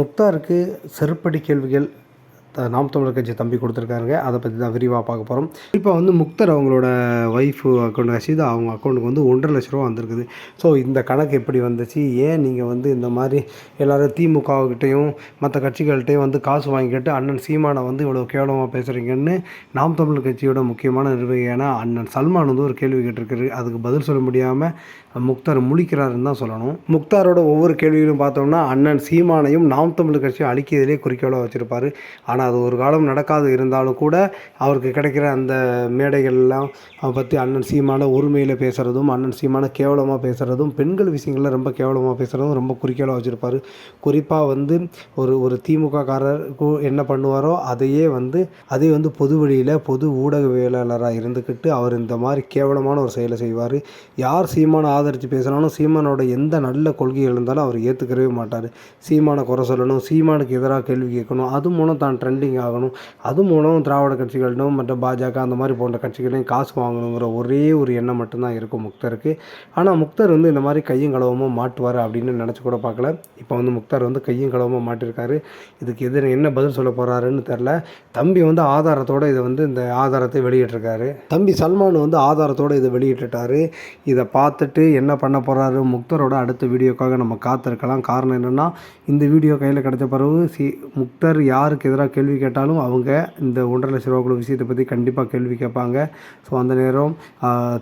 முக்தாருக்கு செருப்படி கேள்விகள் நாம் தமிழர் கட்சி தம்பி கொடுத்துருக்காருங்க. அதை பற்றி தான் விரிவாக பார்க்க போகிறோம். இப்போ வந்து முக்தர் அவங்களோட ஒய்ஃபு அக்கௌண்ட் ரசீது அவங்க அக்கௌண்ட்டுக்கு வந்து 1.5 லட்ச ரூபா வந்திருக்குது. ஸோ இந்த கணக்கு எப்படி வந்துச்சு, ஏன் நீங்கள் வந்து இந்த மாதிரி எல்லோரும் திமுககிட்டையும் மற்ற கட்சிகள்கிட்டையும் வந்து காசு வாங்கிக்கிட்டு அண்ணன் சீமானை வந்து இவ்வளோ கேவலமாக பேசுகிறீங்கன்னு நாம் தமிழர் கட்சியோட முக்கியமான நிர்வாகியான அண்ணன் சல்மான் வந்து ஒரு கேள்வி கேட்டிருக்காரு. அதுக்கு பதில் சொல்ல முடியாமல் முக்தார் முழிக்கிறாருன்னு தான் சொல்லணும். முக்தாரோட ஒவ்வொரு கேள்விகளும் பார்த்தோம்னா அண்ணன் சீமானையும் நாம் தமிழர் கட்சியை அழிக்கிறதுலே குறிக்கோளாக வச்சுருப்பார். ஆனால் அது ஒரு காலம் நடக்காது இருந்தாலும் கூட அவருக்கு கிடைக்கிற அந்த மேடைகள்லாம் பற்றி அண்ணன் சீமான உரிமையில் பேசுகிறதும், அண்ணன் சீமான கேவலமாக பேசுகிறதும், பெண்கள் விஷயங்களில் ரொம்ப கேவலமாக பேசுகிறதும் ரொம்ப குறிக்கோளாக வச்சுருப்பார். குறிப்பாக வந்து ஒரு திமுககாரர் என்ன பண்ணுவாரோ அதே வந்து பொது வழியில் பொது ஊடகவியலாளராக இருந்துக்கிட்டு அவர் இந்த மாதிரி கேவலமான ஒரு செயலை செய்வார். யார் சீமானை ஆதரித்து பேசினாலும் சீமானோட எந்த நல்ல கொள்கைகள் இருந்தாலும் அவர் ஏற்றுக்கவே மாட்டார். சீமானை குறை சொல்லணும், சீமானுக்கு எதிராக கேள்வி கேட்கணும், அது மூலம் தான் ட்ரெண்டிங் ஆகணும், அது மூலம் திராவிட கட்சிகளிடம் மற்ற பாஜக அந்த மாதிரி போன்ற கட்சிகளையும் காசு வாங்கணுங்கிற ஒரே ஒரு எண்ணம் மட்டும்தான் இருக்கும் முக்தருக்கு. ஆனால் முக்தர் வந்து இந்த மாதிரி கையும் களவமாக மாட்டுவார் அப்படின்னு நினச்சி கூட பார்க்கல. இப்போ வந்து முக்தர் வந்து கையும் களவமாக மாட்டிருக்காரு. இதுக்கு என்ன பதில் சொல்ல போகிறாருன்னு தெரில. தம்பி வந்து ஆதாரத்தோடு இந்த ஆதாரத்தை வெளியிட்டிருக்காரு. தம்பி சல்மான் வந்து ஆதாரத்தோடு இதை வெளியிட்டுட்டார். இதை பார்த்துட்டு என்ன பண்ண போகிறாரு முக்தரோட அடுத்த வீடியோக்காக நம்ம காத்திருக்கலாம். காரணம் என்னென்னா, இந்த வீடியோ கையில் கிடைச்ச பிறகு முக்தர் யாருக்கு எதிராக கேள்வி கேட்டாலும் அவங்க இந்த 1.5 லட்ச ரூபாக்குள்ள விஷயத்தை பற்றி கண்டிப்பாக கேள்வி கேட்பாங்க. ஸோ அந்த நேரம்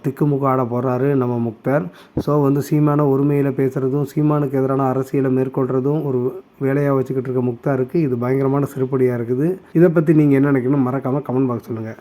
திக்குமுக்கு ஆட போகிறாரு நம்ம முக்தர். ஸோ வந்து சீமான உரிமையில் பேசுகிறதும், சீமானுக்கு எதிரான அரசியலை மேற்கொள்கிறதும் ஒரு வேலையாக வச்சுக்கிட்டு இருக்க முக்தாருக்கு இது பயங்கரமான சிறுபடியாக இருக்குது. இதை பற்றி நீங்கள் என்ன நினைக்கணும் மறக்காமல் கமெண்ட் பாக்ஸ் சொல்லுங்கள்.